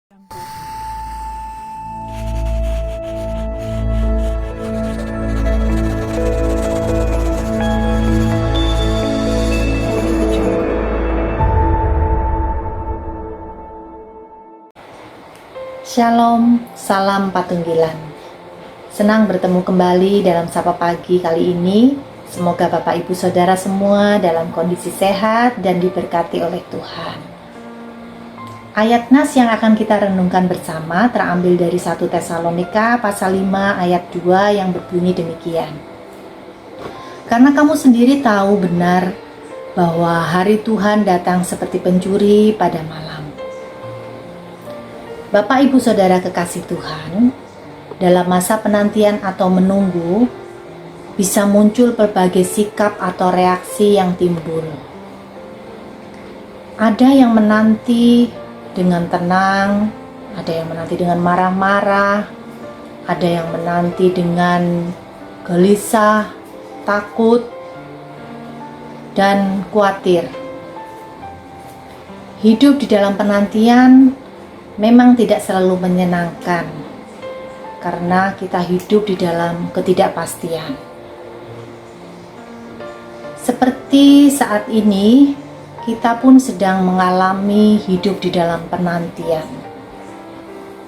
Shalom, salam Patunggilan. Senang bertemu kembali dalam Sapa Pagi kali ini. Semoga Bapak Ibu Saudara semua dalam kondisi sehat dan diberkati oleh Tuhan. Ayat nas yang akan kita renungkan bersama terambil dari 1 Tesalonika pasal 5 ayat 2 yang berbunyi demikian. Karena kamu sendiri tahu benar bahwa hari Tuhan datang seperti pencuri pada malam. Bapak Ibu Saudara kekasih Tuhan, dalam masa penantian atau menunggu, bisa muncul berbagai sikap atau reaksi yang timbul. Ada yang menanti dengan tenang, ada yang menanti dengan marah-marah, ada yang menanti dengan gelisah, takut, dan khawatir. Hidup di dalam penantian memang tidak selalu menyenangkan karena kita hidup di dalam ketidakpastian. Seperti saat ini, kita pun sedang mengalami hidup di dalam penantian.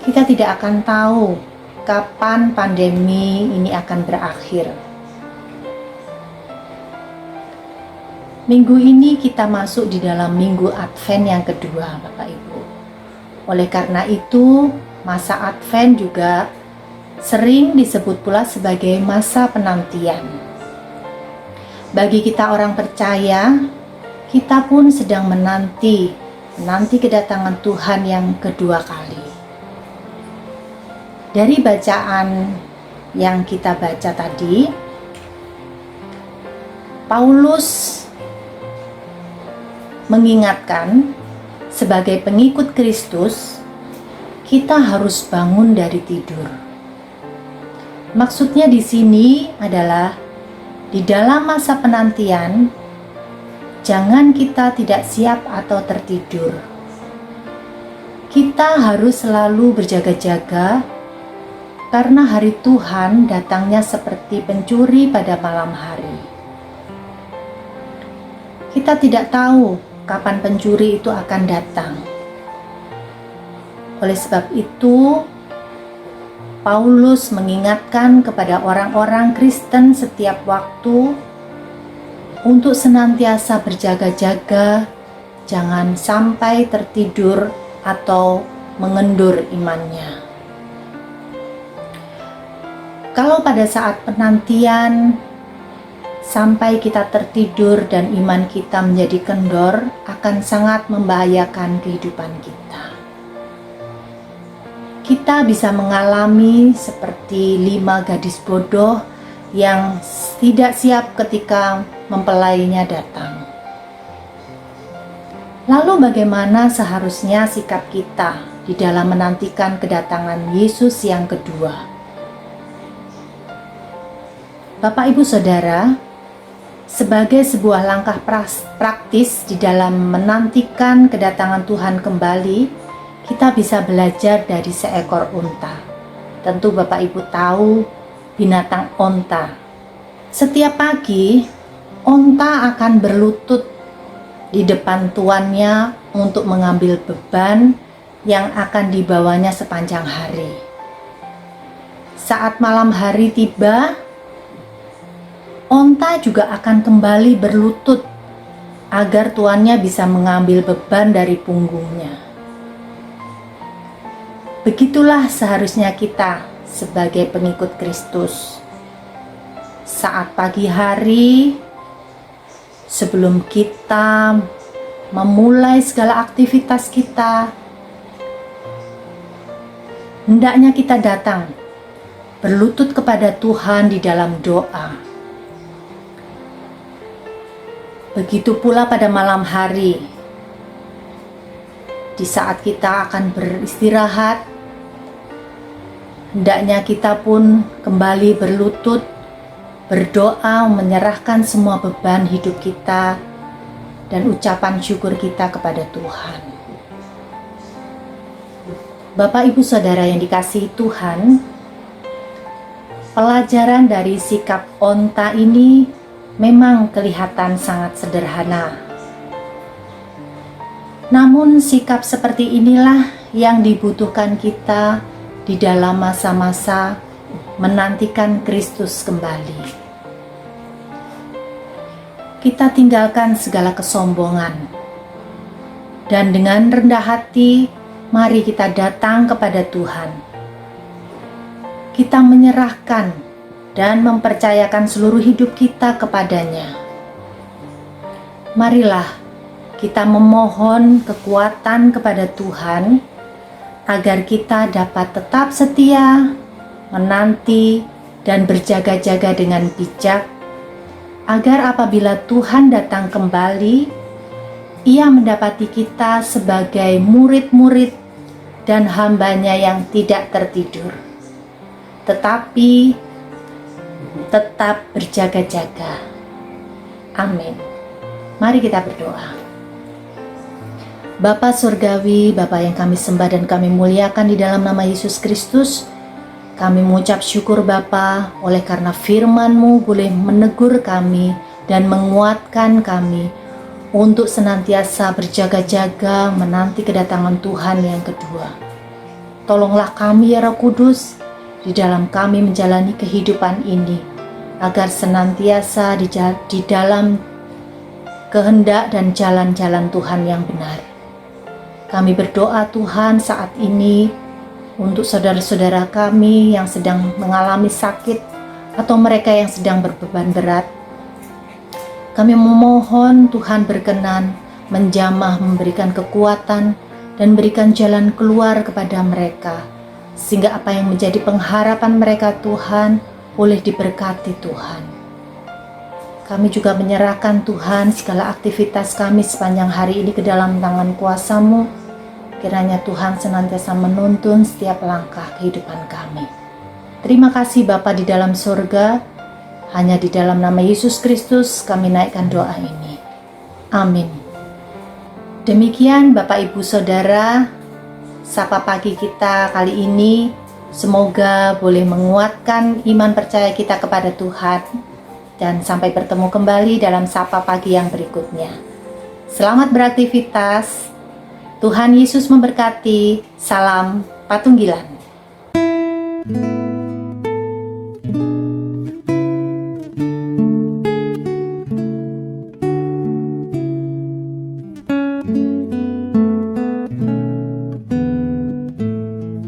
Kita tidak akan tahu kapan pandemi ini akan berakhir. Minggu ini kita masuk di dalam minggu Advent yang kedua, Bapak Ibu. Oleh karena itu, masa Advent juga sering disebut pula sebagai masa penantian. Bagi kita orang percaya, kita pun sedang menanti kedatangan Tuhan yang kedua kali. Dari bacaan yang kita baca tadi, Paulus mengingatkan sebagai pengikut Kristus, kita harus bangun dari tidur. Maksudnya di sini adalah di dalam masa penantian, jangan kita tidak siap atau tertidur. Kita harus selalu berjaga-jaga karena hari Tuhan datangnya seperti pencuri pada malam hari. Kita tidak tahu kapan pencuri itu akan datang. Oleh sebab itu, Paulus mengingatkan kepada orang-orang Kristen setiap waktu untuk senantiasa berjaga-jaga, jangan sampai tertidur atau mengendur imannya. Kalau pada saat penantian sampai kita tertidur dan iman kita menjadi kendor, akan sangat membahayakan kehidupan kita. Kita bisa mengalami seperti 5 gadis bodoh yang tidak siap ketika mempelainya datang. Lalu bagaimana seharusnya sikap kita di dalam menantikan kedatangan Yesus yang kedua? Bapak Ibu Saudara, sebagai sebuah langkah praktis di dalam menantikan kedatangan Tuhan kembali, kita bisa belajar dari seekor unta. Tentu Bapak Ibu tahu binatang onta. Setiap pagi, onta akan berlutut di depan tuannya untuk mengambil beban yang akan dibawanya sepanjang hari. Saat malam hari tiba, onta juga akan kembali berlutut agar tuannya bisa mengambil beban dari punggungnya. Begitulah seharusnya kita sebagai pengikut Kristus. Saat pagi hari, sebelum kita memulai segala aktivitas kita, hendaknya kita datang berlutut kepada Tuhan di dalam doa. Begitu pula pada malam hari, di saat kita akan beristirahat, hendaknya kita pun kembali berlutut, berdoa, menyerahkan semua beban hidup kita dan ucapan syukur kita kepada Tuhan. Bapak Ibu Saudara yang dikasihi Tuhan, pelajaran dari sikap onta ini memang kelihatan sangat sederhana. Namun sikap seperti inilah yang dibutuhkan kita di dalam masa-masa menantikan Kristus kembali. Kita tinggalkan segala kesombongan dan dengan rendah hati mari kita datang kepada Tuhan. Kita menyerahkan dan mempercayakan seluruh hidup kita kepadanya. Marilah kita memohon kekuatan kepada Tuhan agar kita dapat tetap setia, menanti, dan berjaga-jaga dengan bijak, agar apabila Tuhan datang kembali, Ia mendapati kita sebagai murid-murid dan hambanya yang tidak tertidur, tetapi tetap berjaga-jaga. Amin. Mari kita berdoa. Bapa Surgawi, Bapa yang kami sembah dan kami muliakan di dalam nama Yesus Kristus, kami mengucap syukur Bapa oleh karena firman-Mu boleh menegur kami dan menguatkan kami untuk senantiasa berjaga-jaga menanti kedatangan Tuhan yang kedua. Tolonglah kami ya Roh Kudus di dalam kami menjalani kehidupan ini, agar senantiasa di dalam kehendak dan jalan-jalan Tuhan yang benar. Kami berdoa Tuhan saat ini untuk saudara-saudara kami yang sedang mengalami sakit atau mereka yang sedang berbeban berat. Kami memohon Tuhan berkenan menjamah, memberikan kekuatan dan berikan jalan keluar kepada mereka, sehingga apa yang menjadi pengharapan mereka Tuhan boleh diberkati Tuhan. Kami juga menyerahkan Tuhan segala aktivitas kami sepanjang hari ini ke dalam tangan kuasa-Mu. Kiranya Tuhan senantiasa menuntun setiap langkah kehidupan kami. Terima kasih Bapa di dalam surga. Hanya di dalam nama Yesus Kristus kami naikkan doa ini. Amin. Demikian Bapak Ibu Saudara, sapa pagi kita kali ini semoga boleh menguatkan iman percaya kita kepada Tuhan. Dan sampai bertemu kembali dalam sapa pagi yang berikutnya. Selamat beraktivitas. Tuhan Yesus memberkati. Salam Patunggilan.